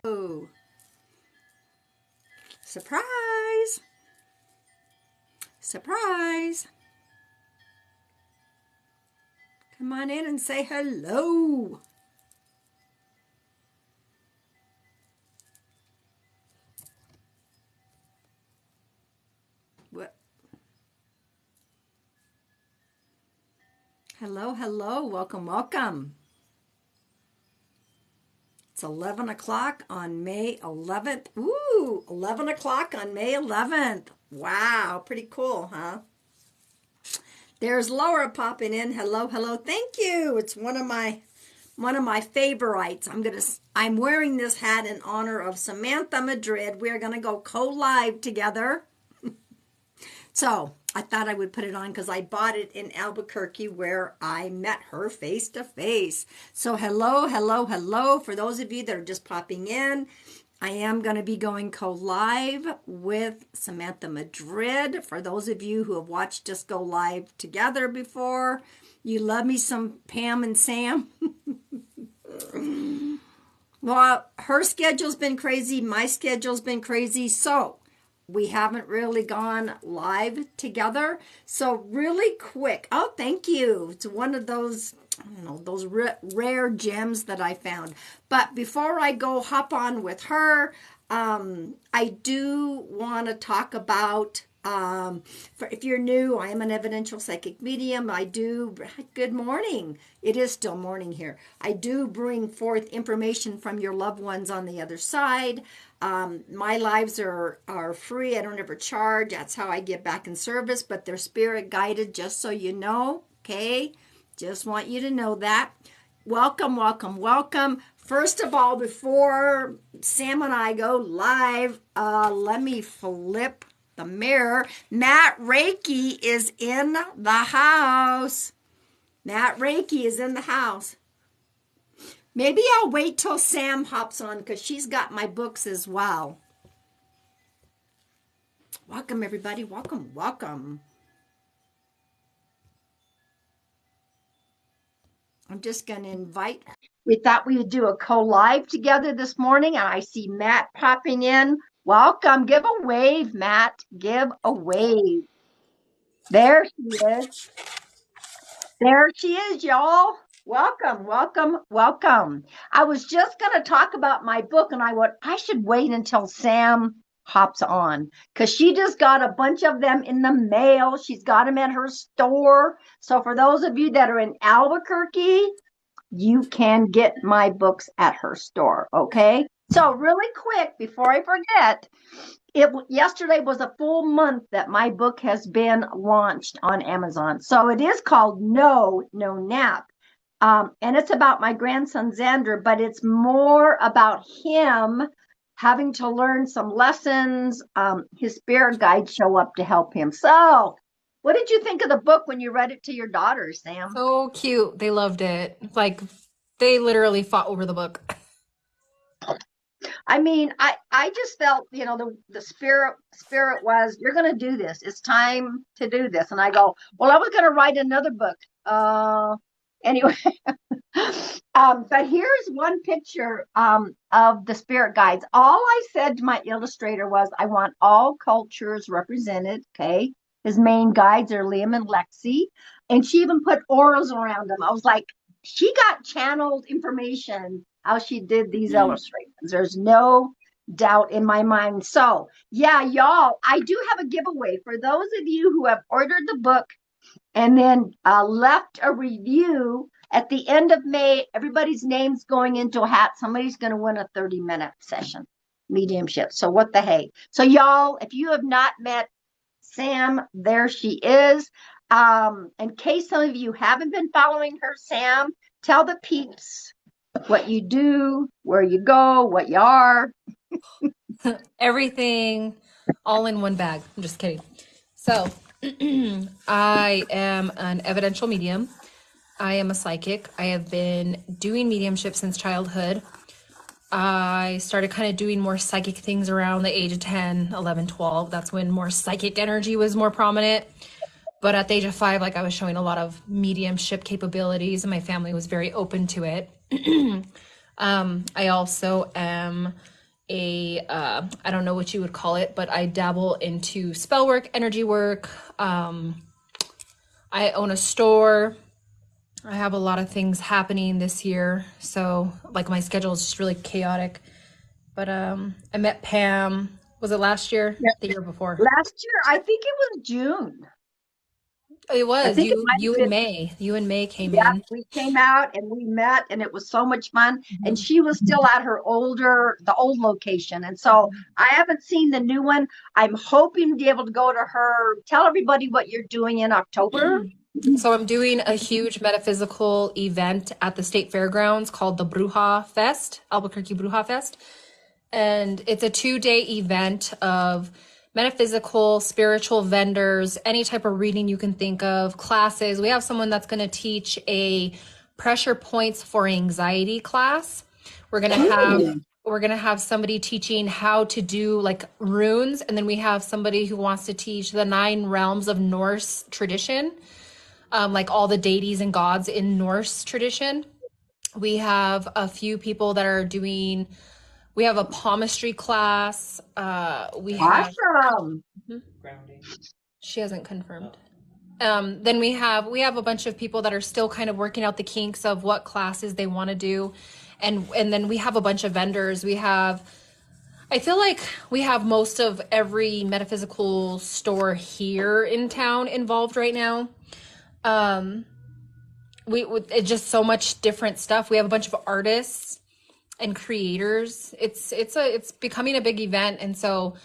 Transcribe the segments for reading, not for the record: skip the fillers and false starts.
Oh, surprise! Surprise! Come on in and say hello. What? Hello, hello. Welcome, welcome. It's 11 o'clock on May 11th. Ooh, 11 o'clock on May 11th. Wow, pretty cool, huh? There's Laura popping in. Hello, hello. Thank you. It's one of my favorites. I'm wearing this hat in honor of Samantha Madrid. We're gonna go co-live together. So I thought I would put it on because I bought it in Albuquerque where I met her face to face. So hello, hello, hello. For those of you that are just popping in, I am going to be going co-live with Samantha Madrid. For those of you who have watched us go live together before, you love me some Pam and Sam. Well, her schedule's been crazy. My schedule's been crazy. So we haven't really gone live together. So really quick. Oh, thank you. It's one of those, I don't know, those rare gems that I found. But before I go hop on with her, I do want to talk about, if you're new, I am an evidential psychic medium. Good morning. It is still morning here. I do bring forth information from your loved ones on the other side. My lives are free. I don't ever charge. That's how I get back in service, but they're spirit guided, just so you know. Okay. Just want you to know that. Welcome, welcome, welcome. First of all, before Sam and I go live, let me flip the mirror. Matt Reiki is in the house. Matt Reiki is in the house. Maybe I'll wait till Sam hops on because she's got my books as well. Welcome, everybody. Welcome, welcome. I'm just going to invite her. We thought we would do a co-live together this morning, and I see Matt popping in. Welcome. Give a wave, Matt. Give a wave. There she is. There she is, y'all. Welcome, welcome, welcome. I was just going to talk about my book, and I should wait until Sam hops on because she just got a bunch of them in the mail. She's got them at her store. So for those of you that are in Albuquerque, you can get my books at her store, okay? So really quick, before I forget, yesterday was a full month that my book has been launched on Amazon. So it is called No Nap. And it's about my grandson Xander, but it's more about him having to learn some lessons. His spirit guides show up to help him. So what did you think of the book when you read it to your daughters, Sam? So cute. They loved it. Like they literally fought over the book. I mean, I just felt, the spirit was, you're going to do this. It's time to do this. And I go, well, I was going to write another book. Anyway, but here's one picture of the spirit guides. All I said to my illustrator was, I want all cultures represented. Okay. His main guides are Liam and Lexi. And she even put auras around them. I was like, she got channeled information how she did these illustrations. There's no doubt in my mind. So yeah, y'all, I do have a giveaway for those of you who have ordered the book and then left a review at the end of May. Everybody's name's going into a hat. Somebody's going to win a 30-minute session, mediumship. So what the hey? So y'all, if you have not met Sam, there she is. In case some of you haven't been following her, Sam, tell the peeps what you do, where you go, what you are. Everything all in one bag. I'm just kidding. So, I am an evidential medium. I am a psychic. I have been doing mediumship since childhood. I started kind of doing more psychic things around the age of 10, 11, 12. That's when more psychic energy was more prominent. But at the age of 5, like I was showing a lot of mediumship capabilities and my family was very open to it. I also am I don't know what you would call it, but I dabble into spell work, energy work. I own a store. I have a lot of things happening this year, so like my schedule is just really chaotic. But I met Pam. Was it last year? Yeah. The year before? Last year, I think it was June. It I was think it you. might You have and been. May. You and May came Yeah, in. we came out and we met, and it was so much fun. And Mhm. she was still at the old location. And so I haven't seen the new one. I'm hoping to be able to go to her. Tell everybody what you're doing in October. So I'm doing a huge metaphysical event at the state fairgrounds called the Bruja Fest, Albuquerque Bruja Fest. And it's a 2-day event of metaphysical, spiritual vendors, any type of reading you can think of, classes. We have someone that's going to teach a pressure points for anxiety class. We're going to have Ooh. we're going to have somebody teaching how to do like runes, and then we have somebody who wants to teach the 9 realms of Norse tradition, like all the deities and gods in Norse tradition. We have a few people that are doing, we have a palmistry class. We have, Awesome. she hasn't confirmed. Then we have a bunch of people that are still kind of working out the kinks of what classes they want to do. And then we have a bunch of vendors. I feel like we have most of every metaphysical store here in town involved right now. Um, it's just so much different stuff. We have a bunch of artists and creators. It's becoming a big event, and so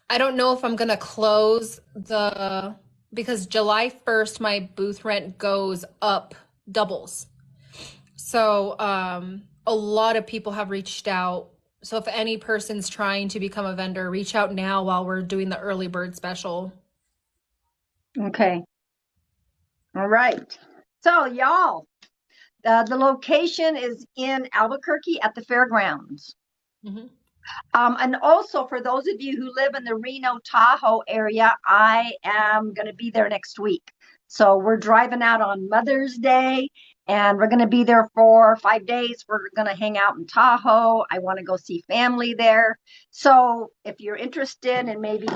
I don't know if I'm gonna close the because July 1st my booth rent goes up doubles. So a lot of people have reached out. So if any person's trying to become a vendor, reach out now while we're doing the early bird special. Okay. All right. So, y'all, the location is in Albuquerque at the fairgrounds. Mhm. And also, for those of you who live in the Reno Tahoe area, I am going to be there next week. So we're driving out on Mother's Day, and we're going to be there for 5 days. We're going to hang out in Tahoe. I want to go see family there. So if you're interested in maybe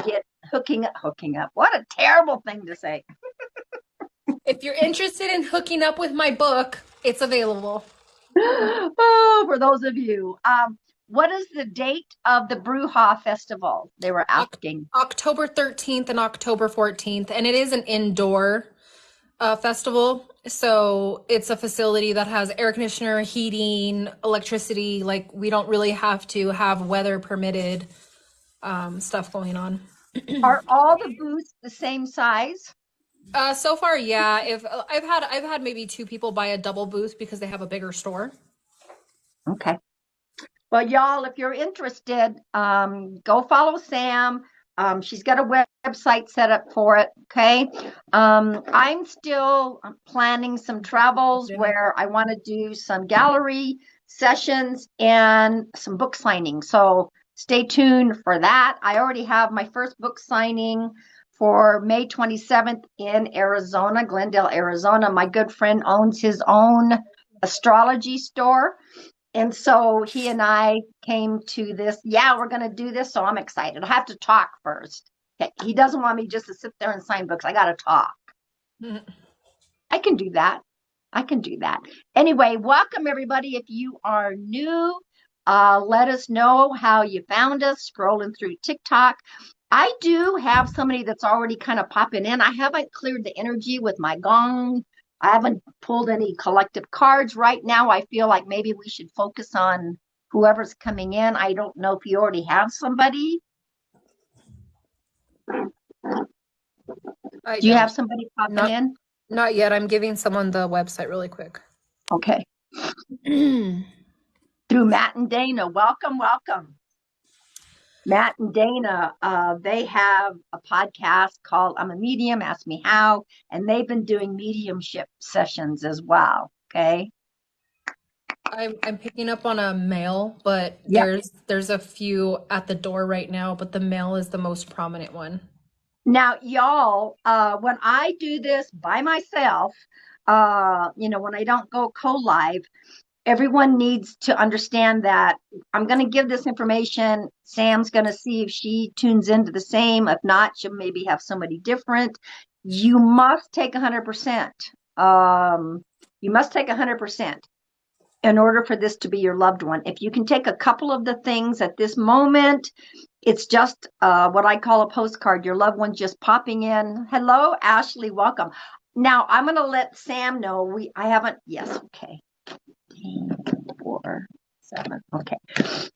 hooking up, what a terrible thing to say. If you're interested in hooking up with my book, it's available. Oh, for those of you. What is the date of the Bruja Festival? They were asking. October 13th and October 14th, and it is an indoor festival. So it's a facility that has air conditioner, heating, electricity. Like we don't really have to have weather permitted stuff going on. Are all the booths the same size? So far, yeah. If I've had maybe 2 people buy a double booth because they have a bigger store. Okay. Well, y'all, if you're interested, go follow Sam. She's got a website set up for it. Okay. I'm still planning some travels where I want to do some gallery sessions and some book signing. So stay tuned for that. I already have my first book signing for May 27th in Arizona, Glendale, Arizona. My good friend owns his own astrology store. And so he and I came to this. Yeah, we're going to do this. So I'm excited. I have to talk first. Okay. He doesn't want me just to sit there and sign books. I got to talk. I can do that. I can do that. Anyway, welcome everybody. If you are new, let us know how you found us scrolling through TikTok. I do have somebody that's already kind of popping in. I haven't cleared the energy with my gong. I haven't pulled any collective cards right now. I feel like maybe we should focus on whoever's coming in. I don't know if you already have somebody. Do you have somebody popping in? Not yet. I'm giving someone the website really quick. Okay. Through Matt and Dana. Welcome, welcome. Matt and Dana, they have a podcast called I'm a Medium, Ask Me How, and they've been doing mediumship sessions as well. Okay. I'm picking up on a male, but Yep. there's a few at the door right now, but the male is the most prominent one. Now, y'all, when I do this by myself, when I don't go co-live, everyone needs to understand that I'm going to give this information. Sam's going to see if she tunes into the same. If not, she'll maybe have somebody different. You must take 100%. You must take 100% in order for this to be your loved one. If you can take a couple of the things at this moment, it's just what I call a postcard. Your loved one's just popping in. Hello, Ashley, welcome. Now, I'm going to let Sam know I haven't, yes, okay. 4, 7, okay.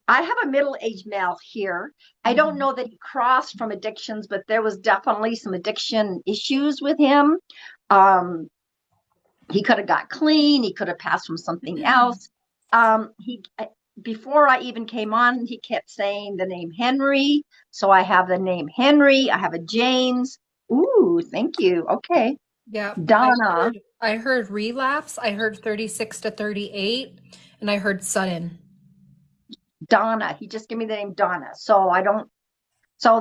I have a middle-aged male here. I don't know that he crossed from addictions, but there was definitely some addiction issues with him. He could have got clean. He could have passed from something else. Before I even came on, he kept saying the name Henry. So I have the name Henry. I have a James. Ooh, thank you. Okay. Yeah. Donna. I heard relapse. I heard 36 to 38, and I heard sudden. Donna. He just gave me the name Donna. So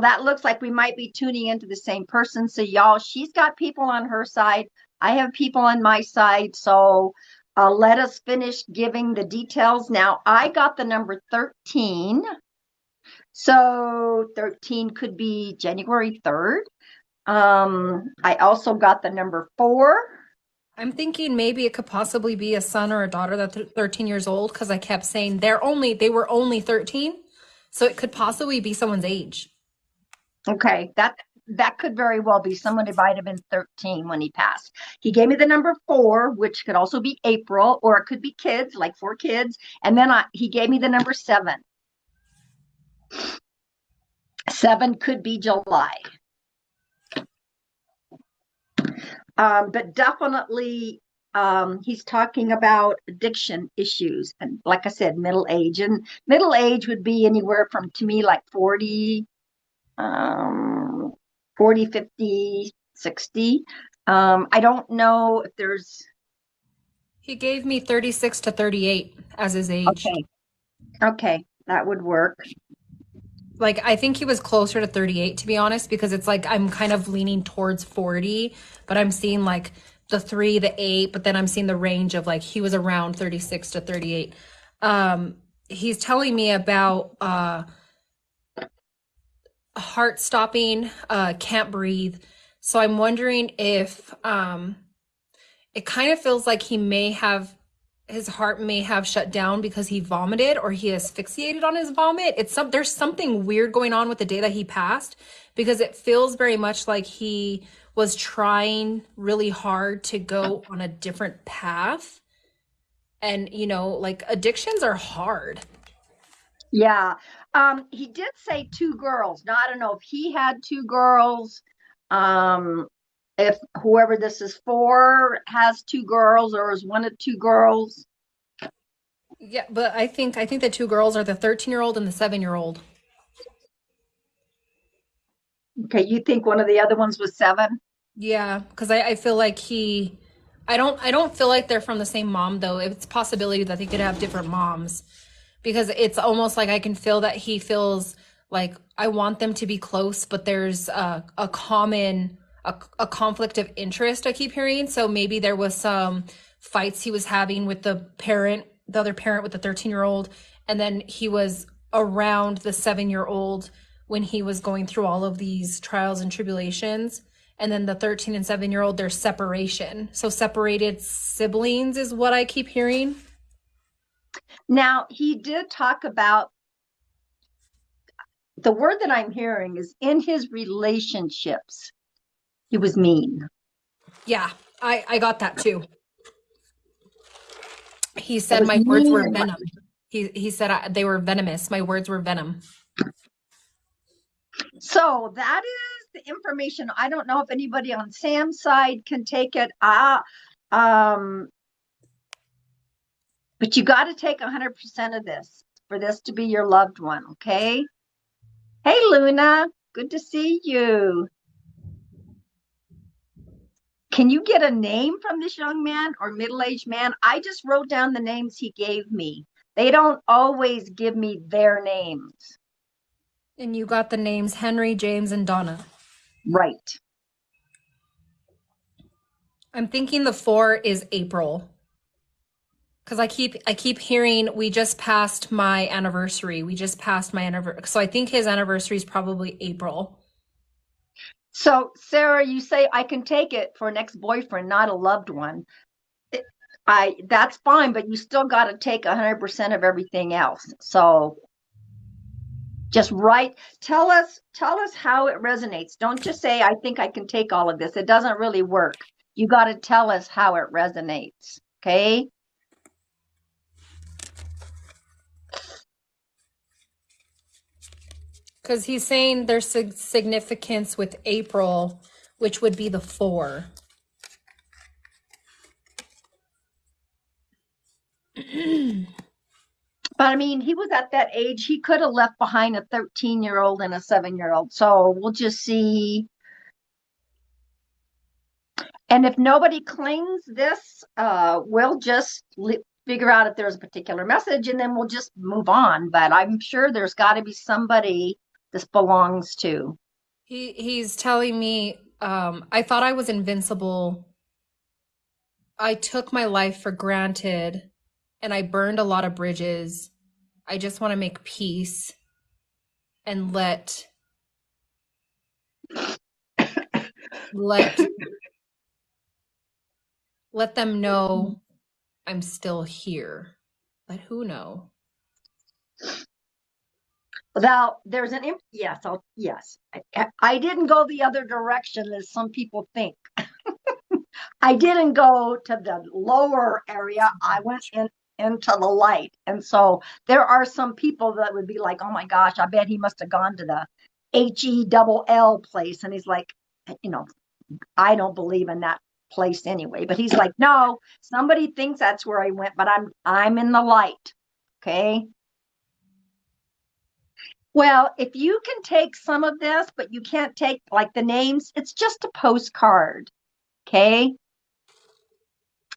that looks like we might be tuning into the same person. So y'all, she's got people on her side. I have people on my side. So let us finish giving the details. Now, I got the number 13. So 13 could be January 3rd. I also got the number 4. I'm thinking maybe it could possibly be a son or a daughter that's 13 years old, because I kept saying they were only 13. So it could possibly be someone's age. Okay, that could very well be someone who might have been 13 when he passed. He gave me the number 4, which could also be April, or it could be kids, like 4 kids. And then he gave me the number 7. 7 could be July. But definitely, he's talking about addiction issues. And like I said, middle age. And middle age would be anywhere from, to me, like 40, 50, 60. I don't know if there's... He gave me 36 to 38 as his age. Okay, that would work. Like, I think he was closer to 38, to be honest, because it's like I'm kind of leaning towards 40, but I'm seeing like the 3, the 8, but then I'm seeing the range of like he was around 36 to 38. He's telling me about heart stopping, can't breathe. So I'm wondering if it kind of feels like his heart may have shut down because he vomited, or he asphyxiated on his vomit. There's something weird going on with the day that he passed, because it feels very much like he was trying really hard to go on a different path. And, like, addictions are hard. Yeah. He did say 2 girls. Now, I don't know if he had 2 girls. If whoever this is for has 2 girls, or is one of 2 girls. Yeah, but I think the 2 girls are the 13-year-old and the 7-year-old. Okay, you think one of the other ones was 7? Yeah, because I feel like I don't feel like they're from the same mom, though. It's a possibility that they could have different moms, because it's almost like I can feel that he feels like I want them to be close, but there's a common a conflict of interest I keep hearing. So maybe there was some fights he was having with the other parent with the 13-year-old, and then he was around the 7-year-old when he was going through all of these trials and tribulations. And then the 13 and 7-year-old, there's separation. So separated siblings is what I keep hearing. Now, he did talk about, the word that I'm hearing is in his relationships, he was mean. Yeah, I got that too. He said my words were venom. He said they were venomous. My words were venom. So that is the information. I don't know if anybody on Sam's side can take it. But you got to take 100% of this for this to be your loved one, okay? Hey, Luna, good to see you. Can you get a name from this young man or middle-aged man? I just wrote down the names he gave me. They don't always give me their names. And you got the names Henry, James, and Donna. Right. I'm thinking the 4 is April. Because I keep hearing we just passed my anniversary. We just passed my anniversary. So I think his anniversary is probably April. So, Sarah, you say I can take it for an ex-boyfriend, not a loved one. That's fine, but you still got to take 100% of everything else. So just write, tell us how it resonates. Don't just say, I think I can take all of this. It doesn't really work. You got to tell us how it resonates. Okay. Because he's saying there's significance with April, which would be the 4. But I mean, he was at that age, he could have left behind a 13-year-old and a 7-year-old. So we'll just see. And if nobody claims this, we'll just figure out if there's a particular message and then we'll just move on. But I'm sure there's got to be somebody this belongs to. He's telling me, I thought I was invincible. I took my life for granted and I burned a lot of bridges. I just want to make peace and let them know I'm still here. Let who know? Now, there's yes, yes. I didn't go the other direction as some people think. I didn't go to the lower area. I went into the light. And so there are some people that would be like, oh my gosh, I bet he must have gone to the HELL place. And he's like, I don't believe in that place anyway. But he's like, no, somebody thinks that's where I went, but I'm in the light. Okay. Well, if you can take some of this, but you can't take like the names, it's just a postcard. Okay.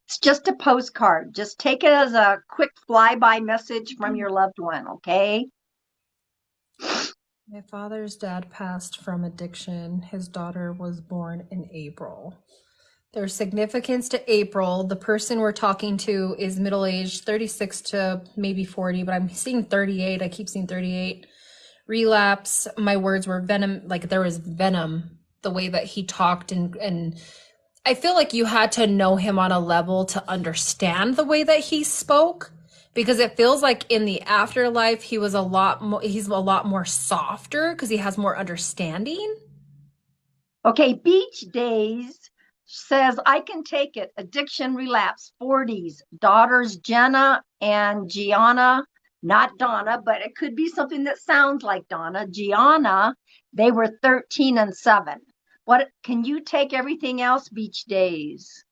It's just a postcard. Just take it as a quick flyby message from your loved one. Okay. My father's dad passed from addiction. His daughter was born in April. There's significance to April. The person we're talking to is middle-aged, 36 to maybe 40, but I'm seeing 38. I keep seeing 38. Relapse. My words were venom, like there was venom, the way that he talked. And I feel like you had to know him on a level to understand the way that he spoke, because it feels like in the afterlife, he's a lot more softer because he has more understanding. Okay. Beach Days says, I can take it. Addiction relapse, 40s. Daughters Jenna and Gianna, not Donna, but it could be something that sounds like Donna. Gianna, they were 13 and 7. What can you take everything else, Beach Days?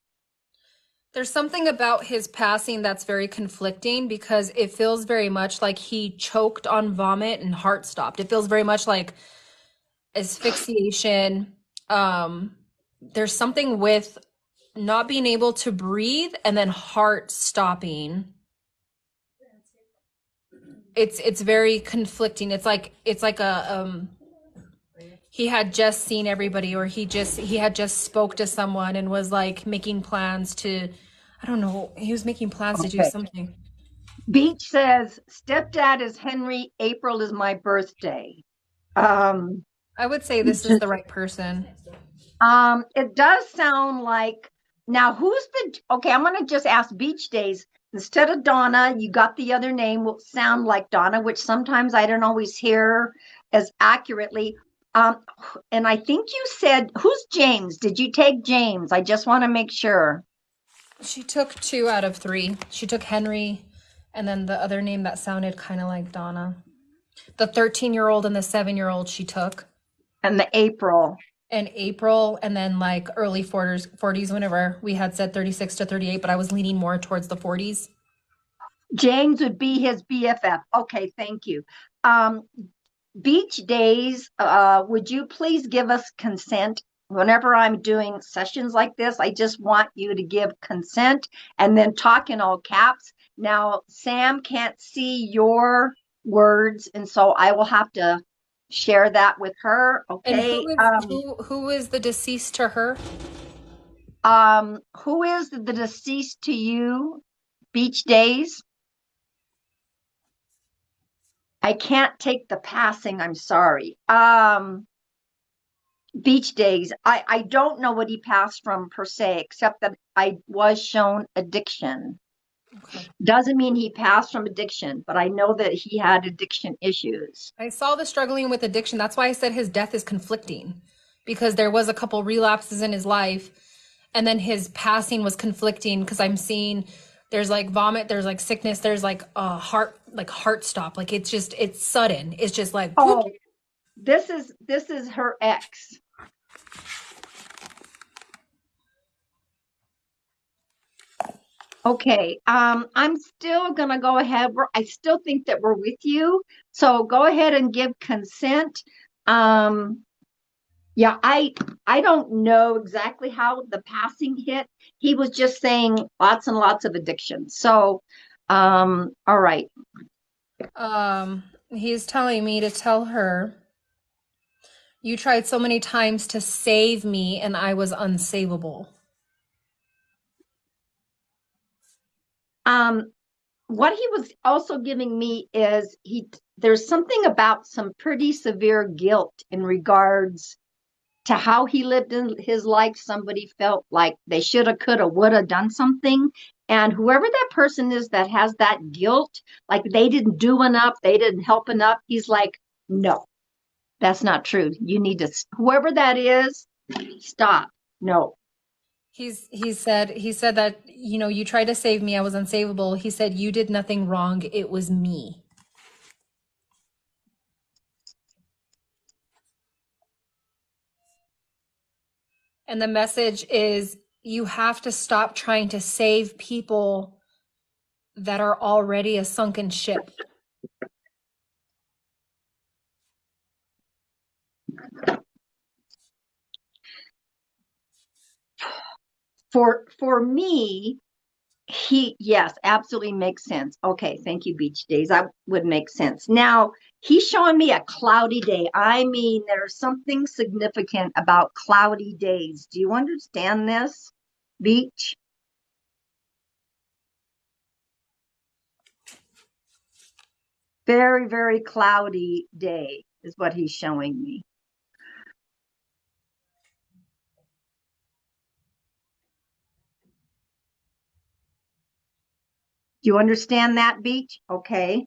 There's something about his passing that's very conflicting because it feels very much like he choked on vomit and heart stopped. It feels very much like asphyxiation. There's something with not being able to breathe and then heart stopping. It's very conflicting. It's like a he had just seen everybody, or he had just spoke to someone and was like making plans to, I don't know, he was making plans to do something. Beach says, stepdad is Henry, April is my birthday. I would say this is the right person. It does sound like, now okay, I'm going to just ask Beach Days. Instead of Donna, you got the other name will sound like Donna, which sometimes I don't always hear as accurately. And I think you said, who's James? Did you take James? I just want to make sure. She took 2 out of 3. She took Henry and then the other name that sounded kind of like Donna. The 13-year-old and the 7-year-old she took. And the April. And April, and then like early 40s whenever we had said 36 to 38, but I was leaning more towards the 40s. James would be his BFF. Okay, thank you. Beach Days, would you please give us consent? Whenever I'm doing sessions like this, I just want you to give consent and then talk in all caps. Now, Sam can't see your words, and so I will have to share that with her. Okay. And who is the deceased to her? Who is the deceased to you? Beach days. I can't take the passing. I'm sorry. Beach days. I don't know what he passed from per se, except that I was shown addiction. Okay. Doesn't mean he passed from addiction, but I know that he had addiction issues. I saw the struggling with addiction. That's why I said his death is conflicting, because there was a couple relapses in his life, and then his passing was conflicting because I'm seeing there's like vomit, there's like sickness, there's like a heart stop. Like it's sudden. It's just like whoop. Oh, this is her ex. Okay. I'm still gonna go ahead. I still think that we're with you. So go ahead and give consent. Um, yeah, I don't know exactly how the passing hit. He was just saying lots and lots of addiction. So, all right. He's telling me to tell her, you tried so many times to save me and I was unsavable. Um, what he was also giving me is there's something about some pretty severe guilt in regards to how he lived in his life. Somebody felt like they shoulda, coulda, woulda done something. And whoever that person is that has that guilt, like they didn't do enough, they didn't help enough, he's like, no, that's not true. You need to, whoever that is, stop. No. He said that, you tried to save me, I was unsavable. He said you did nothing wrong, it was me. And the message is you have to stop trying to save people that are already a sunken ship. For me, yes, absolutely makes sense. Okay, thank you, Beach Days. That would make sense. Now, he's showing me a cloudy day. I mean, there's something significant about cloudy days. Do you understand this, Beach? Very, very cloudy day is what he's showing me. Do you understand that, Beach? Okay.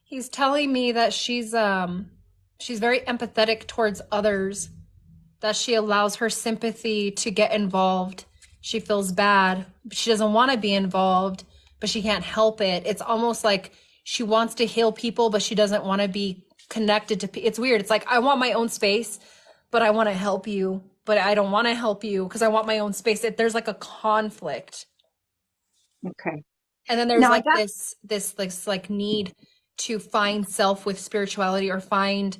He's telling me that she's very empathetic towards others, that she allows her sympathy to get involved. She feels bad. She doesn't want to be involved, but she can't help it. It's almost like she wants to heal people, but she doesn't want to be connected to people. It's weird. It's like, I want my own space, but I want to help you, but I don't want to help you because I want my own space. There's like a conflict. Okay. And then there's Now I like got this like need to find self with spirituality, or find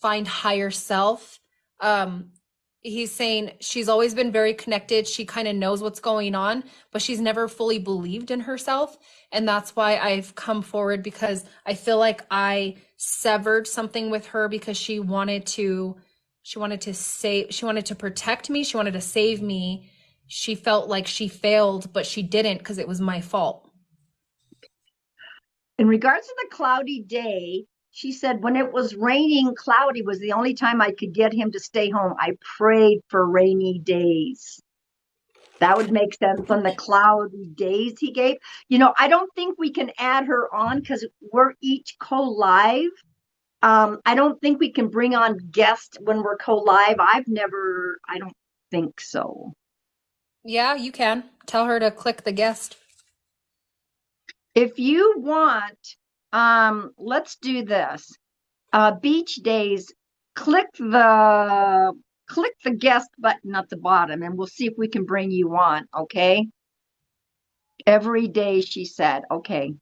higher self. Um, he's saying she's always been very connected. She kind of knows what's going on, but she's never fully believed in herself. And that's why I've come forward, because I feel like I severed something with her because she wanted to protect me. She wanted to save me. She felt like she failed, but she didn't because it was my fault. in regards to the cloudy day, she said when it was raining, cloudy was the only time I could get him to stay home. I prayed for rainy days. That would make sense on the cloudy days he gave. I don't think we can add her on because we're each co-live. I don't think we can bring on guests when we're co-live. I don't think so. Yeah, you can. Tell her to click the guest. If you want, let's do this. Beach days, click the guest button at the bottom and we'll see if we can bring you on, okay? Every day, she said, okay.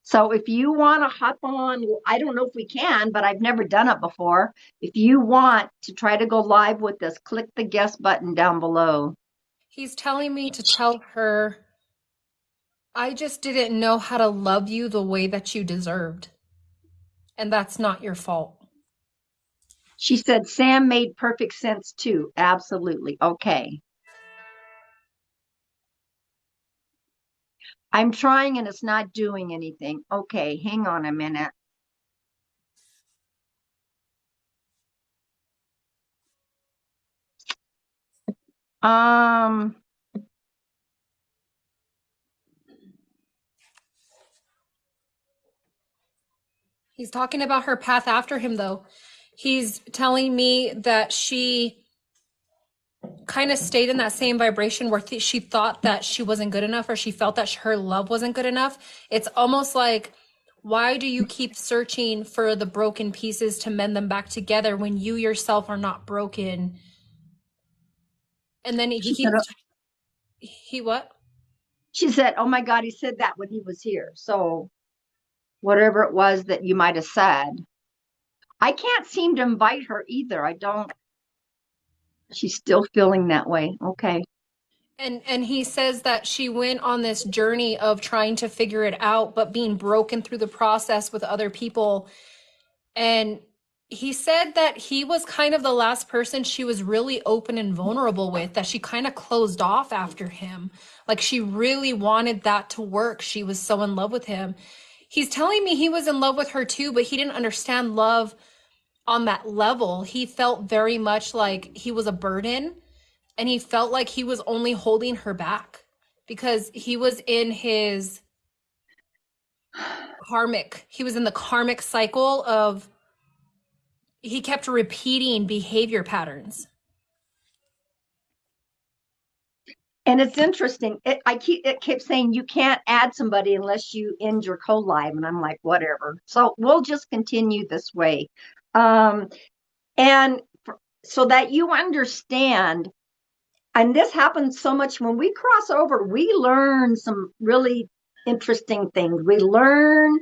So if you want to hop on, I don't know if we can, but I've never done it before. If you want to try to go live with us, click the guest button down below. He's telling me to tell her, I just didn't know how to love you the way that you deserved. And that's not your fault. She said Sam made perfect sense too. Absolutely. Okay. I'm trying and it's not doing anything. Okay, hang on a minute. Um, He's talking about her path after him, though. He's telling me that she kind of stayed in that same vibration where she thought that she wasn't good enough, or she felt that her love wasn't good enough. It's almost like, why do you keep searching for the broken pieces to mend them back together when you yourself are not broken? And then she said, he what? she said, oh my God, he said that when he was here. So whatever it was that you might have said, I can't seem to invite her either. I don't, she's still feeling that way. Okay. And he says that she went on this journey of trying to figure it out, but being broken through the process with other people. And he said that he was kind of the last person she was really open and vulnerable with, that she kind of closed off after him. Like she really wanted that to work. She was so in love with him. He's telling me he was in love with her too, but he didn't understand love on that level. He felt very much like he was a burden, and he felt like he was only holding her back because he was in his he was in the karmic cycle of, he kept repeating behavior patterns. And it's interesting. It kept saying you can't add somebody unless you end your co-live, and I'm like, whatever. So we'll just continue this way, and so that you understand. And this happens so much when we cross over. We learn some really interesting things. We learn,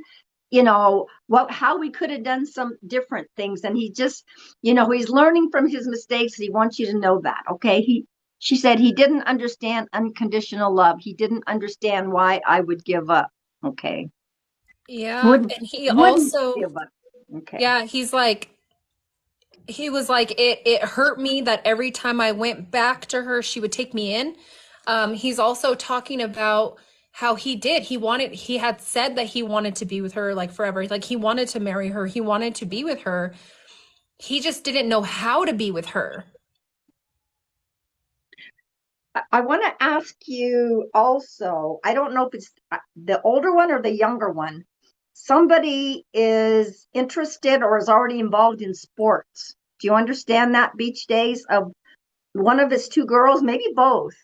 how we could have done some different things. And he just, he's learning from his mistakes. He wants you to know that. Okay. She said he didn't understand unconditional love. He didn't understand why I would give up. Okay. Yeah. Wouldn't And he wouldn't also, give up. Okay. yeah, he was like, it hurt me that every time I went back to her, she would take me in. He's also talking about how he had said that he wanted to be with her like forever. Like he wanted to marry her. He wanted to be with her. He just didn't know how to be with her. I want to ask you also, I don't know if it's the older one or the younger one. Somebody is interested or is already involved in sports. Do you understand that, Beach Days? Of one of his two girls, maybe both.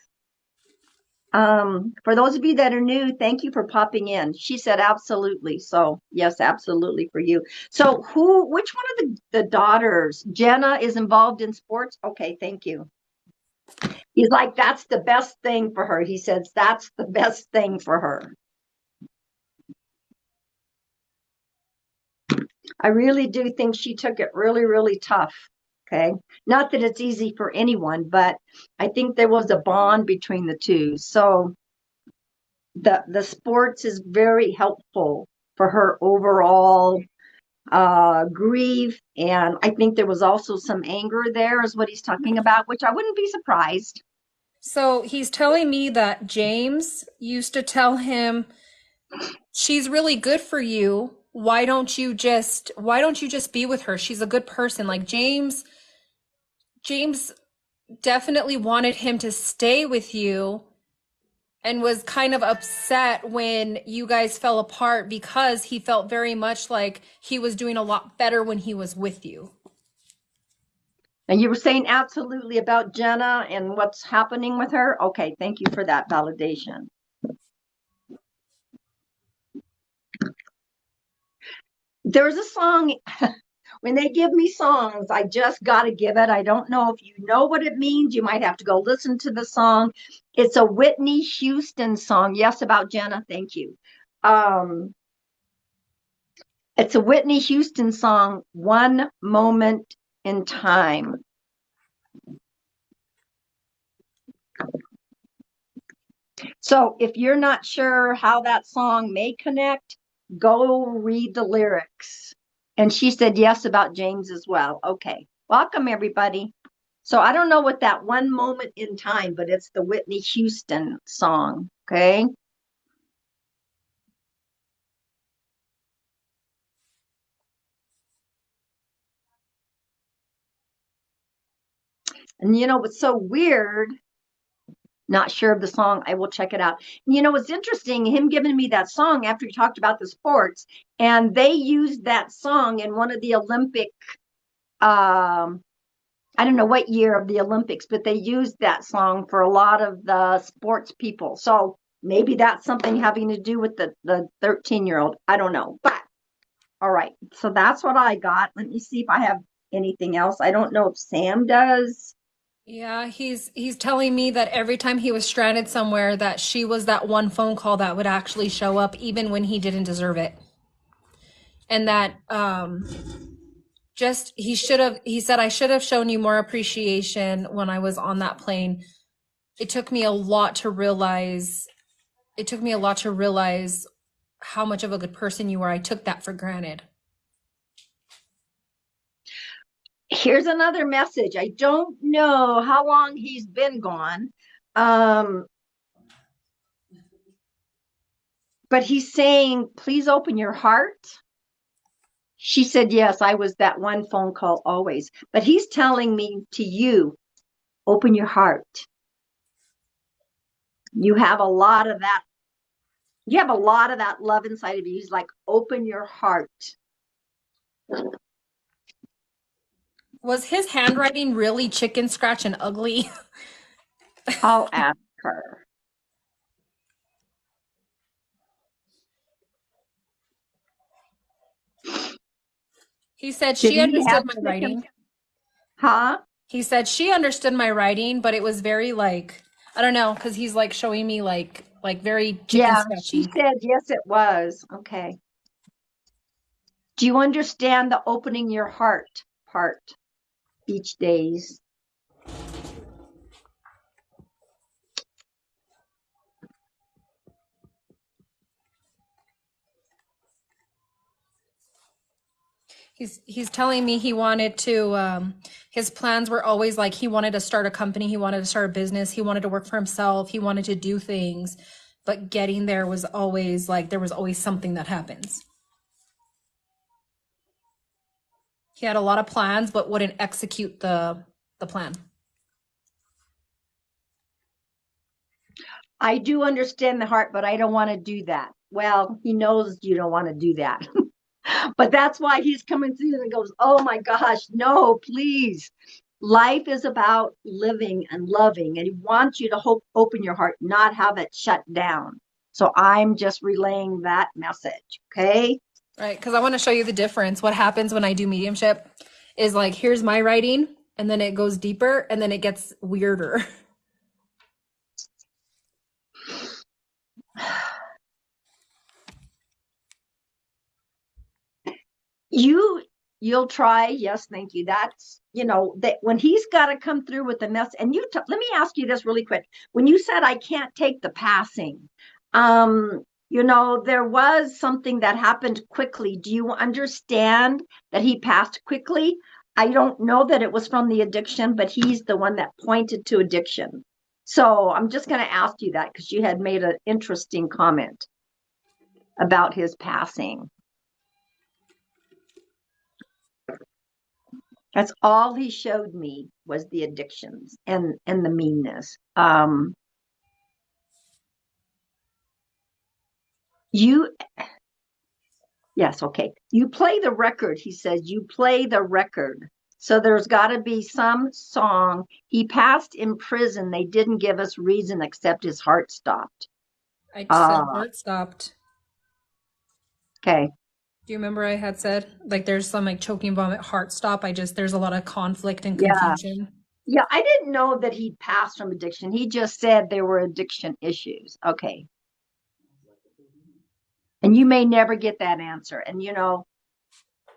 For those of you that are new, thank you for popping in. She said absolutely. So yes, absolutely for you. So which one of the daughters, Jenna, is involved in sports? Okay, thank you. He's like, that's the best thing for her. He says, that's the best thing for her. I really do think she took it really, really tough. Okay. Not that it's easy for anyone, but I think there was a bond between the two. So the sports is very helpful for her overall grief. And I think there was also some anger there, is what he's talking about, which I wouldn't be surprised. So he's telling me that James used to tell him, she's really good for you. Why don't you just be with her? She's a good person. Like James definitely wanted him to stay with you and was kind of upset when you guys fell apart because he felt very much like he was doing a lot better when he was with you. And you were saying absolutely about Jenna and what's happening with her? Okay, thank you for that validation. There's a song, when they give me songs, I just got to give it. I don't know if you know what it means. You might have to go listen to the song. It's a Whitney Houston song. Yes, about Jenna. Thank you. It's a Whitney Houston song, One Moment in Time. So if you're not sure how that song may connect, go read the lyrics. And she said yes about James as well. Okay. Welcome, everybody. So I don't know what that one moment in time, but it's the Whitney Houston song. Okay. And you know what's so weird? Not sure of the song. I will check it out. You know what's interesting? Him giving me that song after he talked about the sports, and they used that song in one of the Olympic. I don't know what year of the Olympics, but they used that song for a lot of the sports people. So maybe that's something having to do with the 13-year-old. I don't know. But all right. So that's what I got. Let me see if I have anything else. I don't know if Sam does. Yeah, he's telling me that every time he was stranded somewhere, that she was that one phone call that would actually show up even when he didn't deserve it. And that just he said I should have shown you more appreciation when I was on that plane. It took me a lot to realize how much of a good person you were. I took that for granted. Here's another message. I don't know how long he's been gone. But he's saying, please open your heart. She said, yes, I was that one phone call always. But he's telling me to you, open your heart. You have a lot of that. You have a lot of that love inside of you. He's like, open your heart. Was his handwriting really chicken scratch and ugly? I'll ask her. He said Did she he understood have my chicken? writing. Huh? He said she understood my writing, but it was very like, I don't know, because he's like showing me like very chicken Yeah, she scratchy. said, yes, it was. Okay. Do you understand the opening your heart part? Beach days. He's telling me he wanted to his plans were always like he wanted to start a company, he wanted to start a business, he wanted to work for himself, he wanted to do things, but getting there was always like there was always something that happens. He had a lot of plans but wouldn't execute the plan. I do understand the heart, but I don't want to do that. Well, he knows you don't want to do that. But that's why he's coming through and goes, oh my gosh, no, please. Life is about living and loving, and he wants you to open your heart, not have it shut down. So I'm just relaying that message. Okay. Right, because I want to show you the difference. What happens when I do mediumship is like, here's my writing, and then it goes deeper, and then it gets weirder. You'll try. Yes, thank you. That's, that when he's got to come through with the mess. And let me ask you this really quick. When you said I can't take the passing, there was something that happened quickly. Do you understand that he passed quickly? I don't know that it was from the addiction, but he's the one that pointed to addiction. So I'm just going to ask you that because you had made an interesting comment about his passing. That's all he showed me was the addictions and the meanness. Yes, okay. You play the record, he says. You play the record. So there's got to be some song. He passed in prison. They didn't give us reason except his heart stopped. I said heart stopped. Okay. Do you remember I had said like there's some like choking vomit, heart stop? There's a lot of conflict and confusion. Yeah, I didn't know that he passed from addiction. He just said there were addiction issues. Okay. And you may never get that answer. And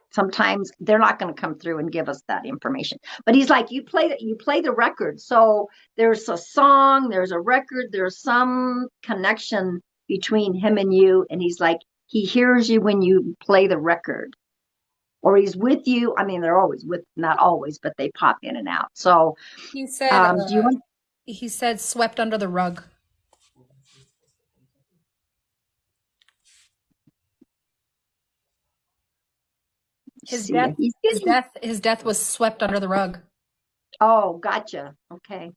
sometimes they're not going to come through and give us that information. But he's like, you play the record. So there's a song, there's a record, there's some connection between him and you. And he's like, he hears you when you play the record. or he's with you. I mean, they're always with, not always, but they pop in and out. So, He said, do you want? he said swept under the rug. His See, death, he's getting. his death was swept under the rug. Oh, gotcha. Okay.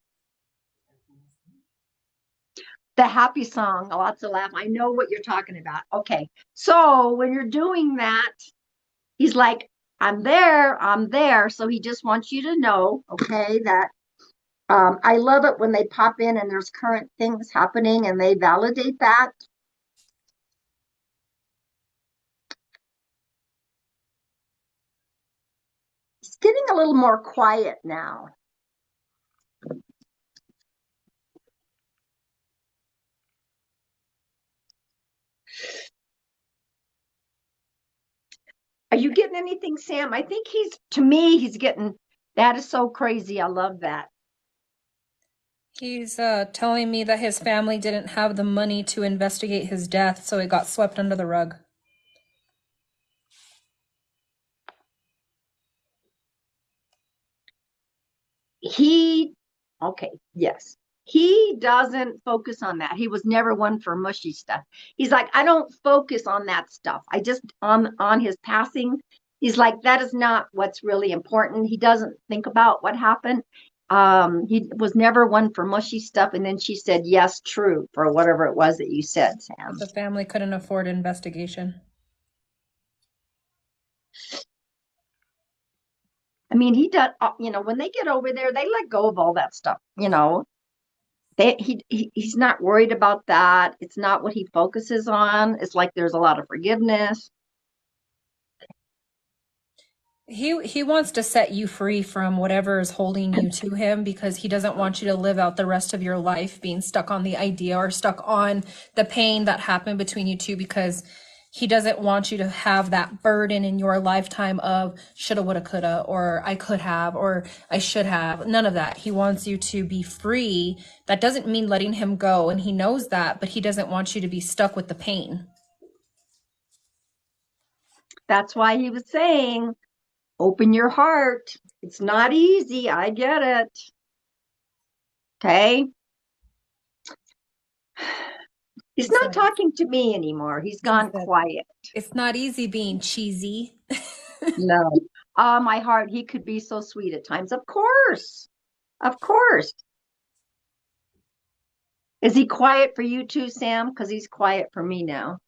The happy song, lots of laugh. I know what you're talking about. Okay. So when you're doing that, he's like, I'm there, I'm there. So he just wants you to know, okay, that I love it when they pop in and there's current things happening and they validate that. It's getting a little more quiet now. Are you getting anything, Sam? I think to me, he's getting, that is so crazy. I love that. He's telling me that his family didn't have the money to investigate his death, so it got swept under the rug. Okay, yes. He doesn't focus on that. He was never one for mushy stuff. He's like, I don't focus on that stuff. I just on his passing. He's like, that is not what's really important. He doesn't think about what happened. He was never one for mushy stuff. And then she said, yes, true, for whatever it was that you said, Sam. But the family couldn't afford investigation. I mean, he does, when they get over there, they let go of all that stuff, he's not worried about that. It's not what he focuses on. It's like there's a lot of forgiveness. He wants to set you free from whatever is holding you to him because he doesn't want you to live out the rest of your life being stuck on the idea or stuck on the pain that happened between you two, because he doesn't want you to have that burden in your lifetime of shoulda, woulda, coulda, or I could have, or I should have. None of that. He wants you to be free. That doesn't mean letting him go, and he knows that, but he doesn't want you to be stuck with the pain. That's why he was saying, open your heart. It's not easy. I get it. Okay. He's not talking to me anymore. He's gone quiet. It's not easy being cheesy. No. My heart, he could be so sweet at times. Of course. Of course. Is he quiet for you too, Sam? Because he's quiet for me now.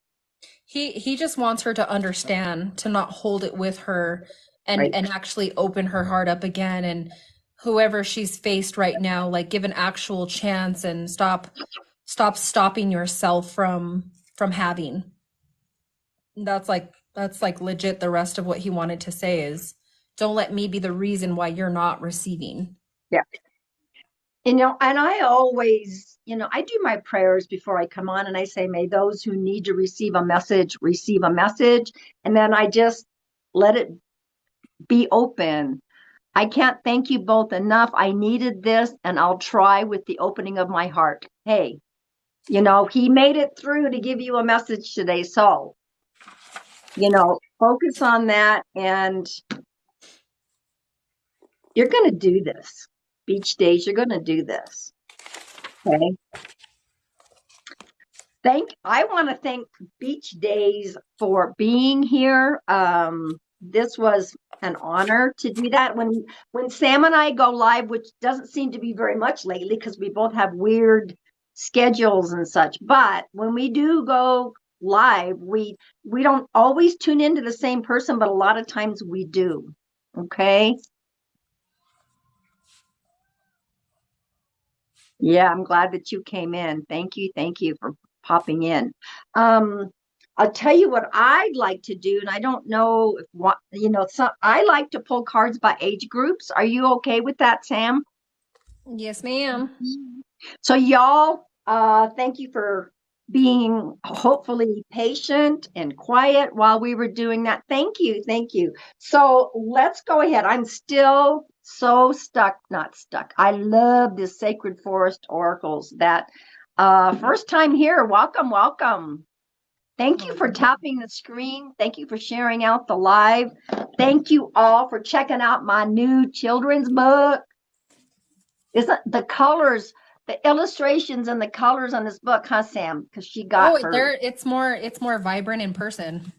He just wants her to understand, to not hold it with her, and Right. and actually open her heart up again, and whoever she's faced right now, like, give an actual chance and stop stopping yourself from having. That's like legit the rest of what he wanted to say is, don't let me be the reason why you're not receiving. Yeah. And I always, I do my prayers before I come on and I say, may those who need to receive a message receive a message. And then I just let it be open. I can't thank you both enough. I needed this and I'll try with the opening of my heart. Hey, he made it through to give you a message today. So, focus on that and you're going to do this. Beach days, you're going to do this. Okay. I want to thank Beach Days for being here. This was an honor to do that. When Sam and I go live, which doesn't seem to be very much lately because we both have weird schedules and such, but when we do go live, we don't always tune into the same person, but a lot of times we do. Okay. Yeah, I'm glad that you came in. Thank you for popping in. I'll tell you what I'd like to do, and I don't know if I like to pull cards by age groups. Are you okay with that, Sam? Yes, ma'am. So y'all, thank you for being hopefully patient and quiet while we were doing that. Thank you. So let's go ahead. I'm still so not stuck. I love this Sacred Forest Oracles. That first time here. Welcome. Thank you for tapping the screen. Thank you for sharing out the live. Thank you all for checking out my new children's book. Isn't the colors, the illustrations and the colors on this book, huh, Sam? Because she got her. It's more vibrant in person.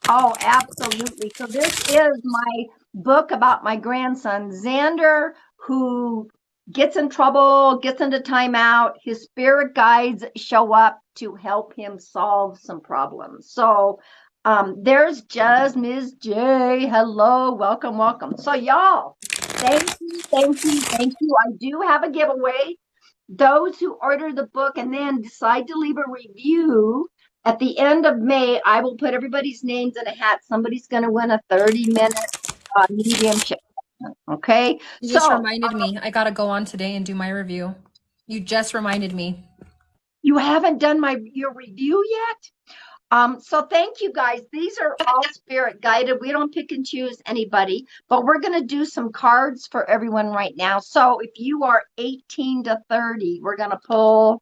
Oh, absolutely. So this is my book about my grandson, Xander, who gets in trouble, gets into timeout. His spirit guides show up to help him solve some problems. So there's just Ms. J. Hello, welcome, welcome. So y'all, thank you, thank you, thank you. I do have a giveaway. Those who order the book and then decide to leave a review at the end of May, I will put everybody's names in a hat. Somebody's going to win a 30-minute mediumship. Okay. You just reminded me. I got to go on today and do my review. You just reminded me. You haven't done your review yet? So thank you guys. These are all spirit guided. We don't pick and choose anybody, but we're going to do some cards for everyone right now. So if you are 18 to 30, we're going to pull.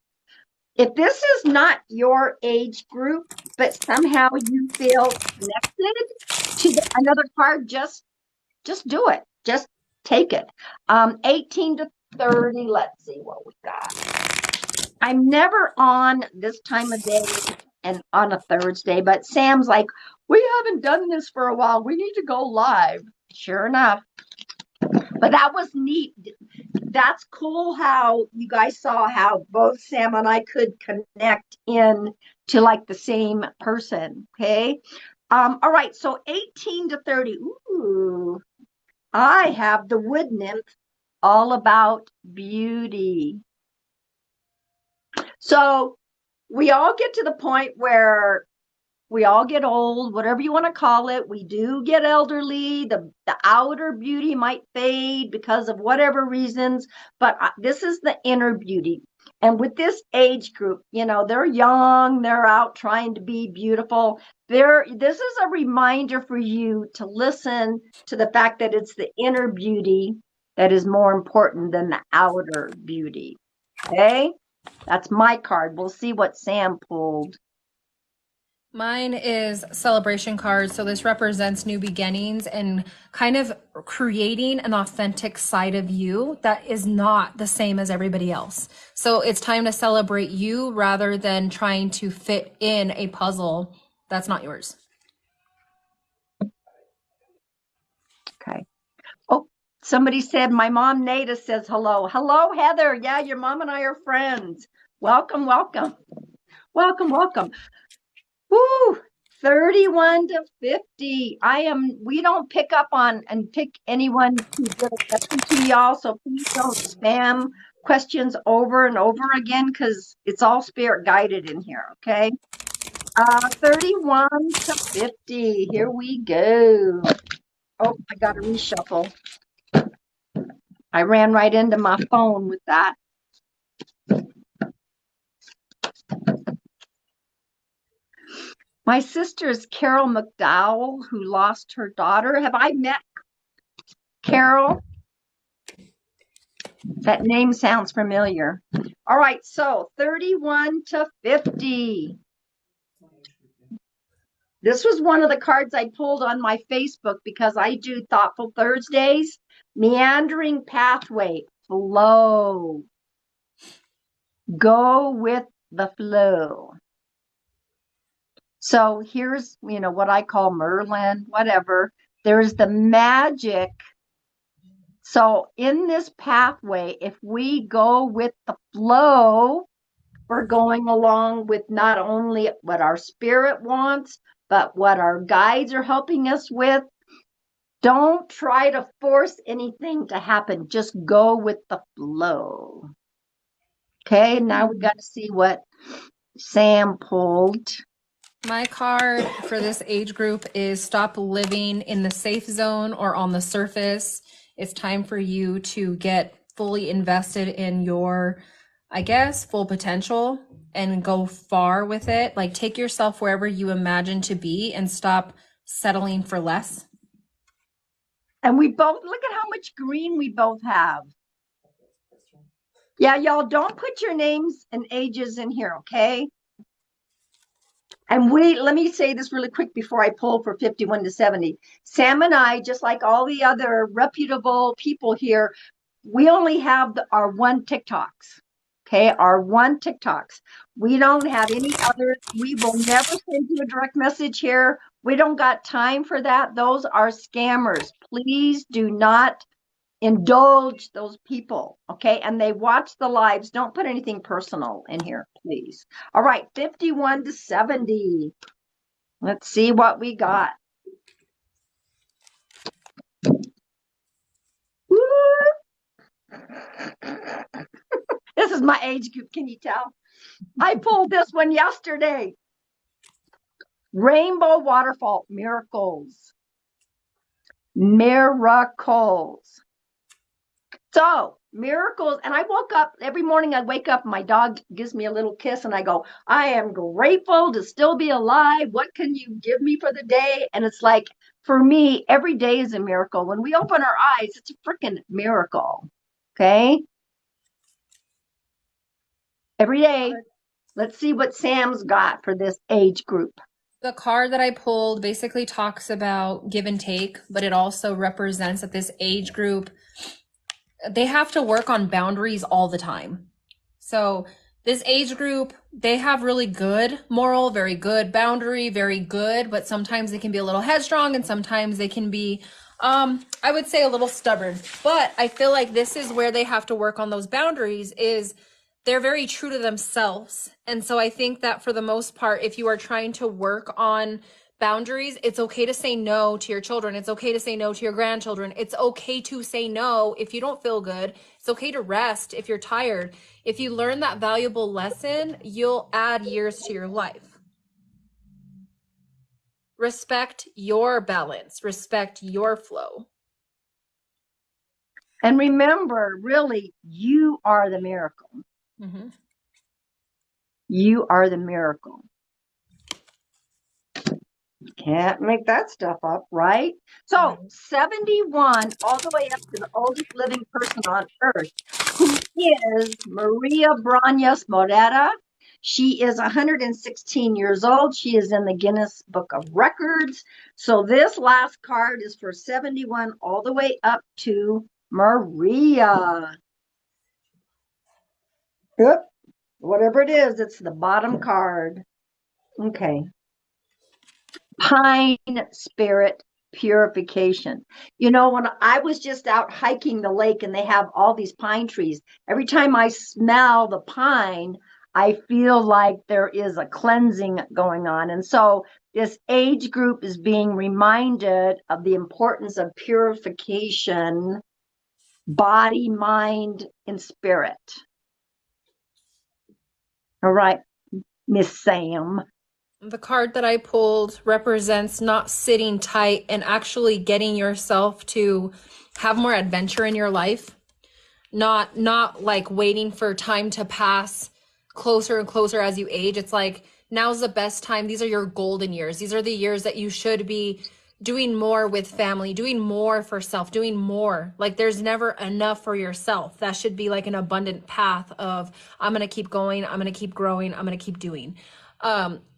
If this is not your age group, but somehow you feel connected to another card, just do it. Just take it. 18 to 30. Let's see what we got. I'm never on this time of day and on a Thursday, but Sam's like, we haven't done this for a while. We need to go live. Sure enough. But that was neat. That's cool how you guys saw how both Sam and I could connect in to like the same person. Okay. All right. So 18 to 30. Ooh, I have the wood nymph, all about beauty. So we all get to the point where we all get old, whatever you want to call it. We do get elderly. The outer beauty might fade because of whatever reasons, but this is the inner beauty. And with this age group, they're young, they're out trying to be beautiful. This is a reminder for you to listen to the fact that it's the inner beauty that is more important than the outer beauty. Okay? That's my card. We'll see what Sam pulled. Mine is celebration cards. So this represents new beginnings and kind of creating an authentic side of you that is not the same as everybody else. So it's time to celebrate you rather than trying to fit in a puzzle that's not yours. Okay. Oh, somebody said, my mom Nada says hello. Hello, Heather. Yeah, your mom and I are friends. Welcome, welcome. Welcome, welcome. Woo, 31 to 50. We don't pick up on and pick anyone who did a question to y'all, so please don't spam questions over and over again because it's all spirit guided in here, okay? 31 to 50. Here we go. Oh, I got to reshuffle. I ran right into my phone with that. My sister is Carol McDowell, who lost her daughter. Have I met Carol? That name sounds familiar. All right, so 31 to 50. This was one of the cards I pulled on my Facebook because I do Thoughtful Thursdays. Meandering pathway, flow. Go with the flow. So here's, what I call Merlin, whatever. There's the magic. So in this pathway, if we go with the flow, we're going along with not only what our spirit wants, but what our guides are helping us with. Don't try to force anything to happen. Just go with the flow. Okay, now we got to see what Sam pulled. My card for this age group is stop living in the safe zone or on the surface. It's time for you to get fully invested in your, full potential and go far with it. Like take yourself wherever you imagine to be and stop settling for less. And we both, look at how much green we both have. Yeah, y'all don't put your names and ages in here, okay? And let me say this really quick before I pull for 51 to 70. Sam and I, just like all the other reputable people here, we only have our one TikToks. Okay, our one TikToks. We don't have any others. We will never send you a direct message here. We don't got time for that. Those are scammers. Please do not indulge those people. Okay, and they watch the lives. Don't put anything personal in here, please. All right, 51 to 70. Let's see what we got. Woo! This is my age group. Can you tell? I pulled this one yesterday. Rainbow waterfall miracles. Miracles. So, miracles. And I woke up every morning. I wake up, my dog gives me a little kiss, and I go, I am grateful to still be alive. What can you give me for the day? And it's like, for me, every day is a miracle. When we open our eyes, it's a freaking miracle. Okay? Every day. Let's see what Sam's got for this age group. The card that I pulled basically talks about give and take, but it also represents that this age group, they have to work on boundaries all the time. So this age group, they have really good moral, very good boundary, very good, but sometimes they can be a little headstrong and sometimes they can be, I would say a little stubborn. But I feel like this is where they have to work on those boundaries is they're very true to themselves. And so I think that for the most part, if you are trying to work on boundaries, it's okay to say no to your children. It's okay to say no to your grandchildren. It's okay to say no if you don't feel good. It's okay to rest if you're tired. If you learn that valuable lesson, you'll add years to your life. Respect your balance. Respect your flow. And remember, really, you are the miracle. Mm-hmm. You are the miracle. Can't make that stuff up, right? So 71, all the way up to the oldest living person on earth, who is Maria Brañas Morera. She is 116 years old. She is in the Guinness Book of Records. So this last card is for 71, all the way up to Maria. Yep. Whatever it is, it's the bottom card. Okay. Pine spirit purification. You know, when I was just out hiking the lake and they have all these pine trees, every time I smell the pine, I feel like there is a cleansing going on. And so this age group is being reminded of the importance of purification, body, mind, and spirit. All right, Miss Sam. The card that I pulled represents not sitting tight and actually getting yourself to have more adventure in your life. Not like waiting for time to pass closer and closer as you age. It's like now's the best time. These are your golden years. These are the years that you should be doing more with family, doing more for self, doing more. Like there's never enough for yourself. That should be like an abundant path of I'm going to keep going, I'm going to keep growing, I'm going to keep doing.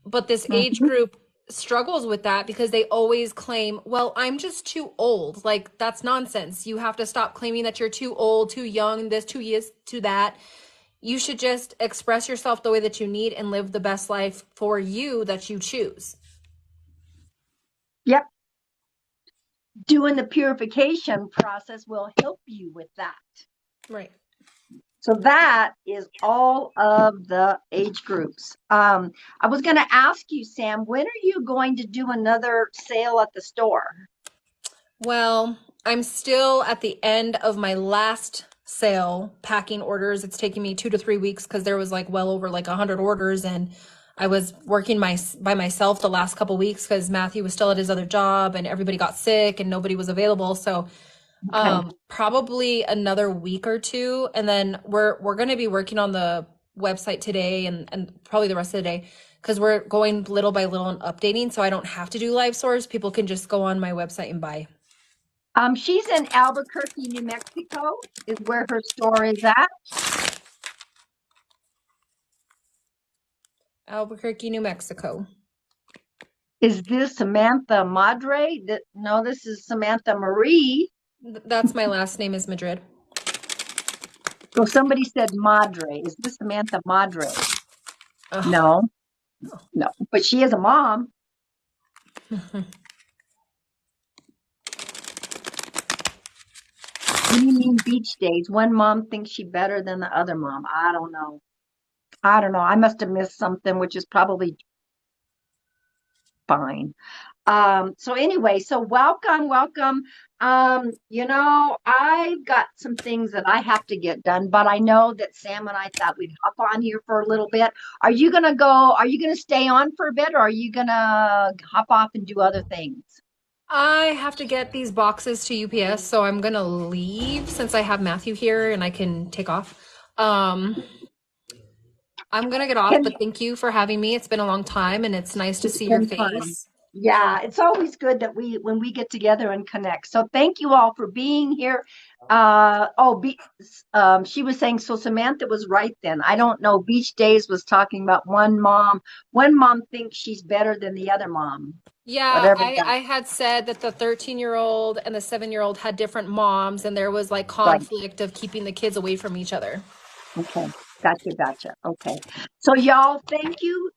But this age group struggles with that because they always claim, well, I'm just too old. Like that's nonsense. You have to stop claiming that you're too old, too young, this, too years, to that. You should just express yourself the way that you need and live the best life for you that you choose. Yep. Doing the purification process will help you with that. Right. So that is all of the age groups. I was going to ask you, Sam, when are you going to do another sale at the store? Well, I'm still at the end of my last sale packing orders. It's taking me 2 to 3 weeks because there was like well over like 100 orders, and I was working by myself the last couple weeks because Matthew was still at his other job and everybody got sick and nobody was available. So probably another week or two, and then we're going to be working on the website today and probably the rest of the day because we're going little by little and updating, so I don't have to do live stores. People can just go on my website and buy. She's in Albuquerque, New Mexico, is where her store is at. Albuquerque, New Mexico. Is this Samantha Madre? No, this is Samantha Marie. That's my last name is Madrid. So somebody said Madre. Is this Samantha Madre? Ugh. No, no. But she is a mom. What do you mean beach days? One mom thinks she better than the other mom. I don't know. I don't know. I must have missed something, which is probably fine. So anyway, so welcome, welcome. I've got some things that I have to get done, but I know that Sam and I thought we'd hop on here for a little bit. Are you gonna stay on for a bit, or are you gonna hop off and do other things? I have to get these boxes to UPS, so I'm gonna leave since I have Matthew here and I can take off. I'm gonna get off, Can but thank you for having me. It's been a long time and it's nice to It's see your been fun. face. Yeah, it's always good that when we get together and connect. So thank you all for being here. She was saying, so Samantha was right then. I don't know. Beach Days was talking about one mom. One mom thinks she's better than the other mom. Yeah, Whatever I, that. I had said that the 13-year-old and the 7-year-old had different moms and there was like Right. conflict of keeping the kids away from each other. Okay. Gotcha. Okay. So y'all, thank you.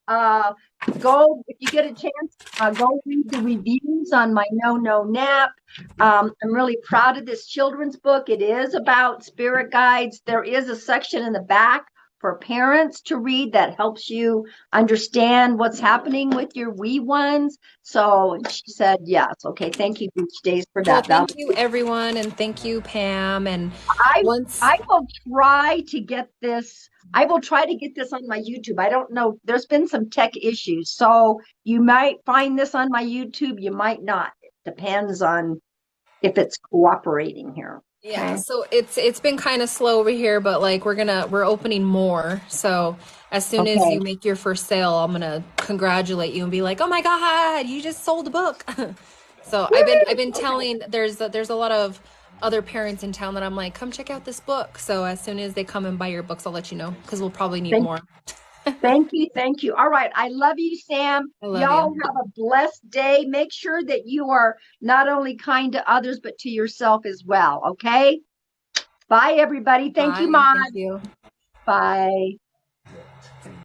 Go if you get a chance, go read the reviews on my No Nap. I'm really proud of this children's book. It is about spirit guides. There is a section in the back for parents to read that helps you understand what's happening with your wee ones. So she said, yes. Okay. Thank you, Beach Days, for Well, that. thank you everyone and thank you Pam and I once I will try to get this. I will try to get this on my YouTube. I don't know. There's been some tech issues, so you might find this on my YouTube. You might not. It depends on if it's cooperating here. yeah, Okay. so it's been kind of slow over here, but like we're opening more. So as soon as Okay. you make your first sale, I'm gonna congratulate you and be like, "Oh my God, you just sold a book." So I've been telling there's a lot of other parents in town that I'm like, "Come check out this book." So as soon as they come and buy your books, I'll let you know because we'll probably need Thank more. thank you. All right. I love you, Sam. I love Y'all you. have a blessed day. Make sure that you are not only kind to others, but to yourself as well. Okay. Bye, everybody. Thank you, Bye. Mom. Thank you. Bye.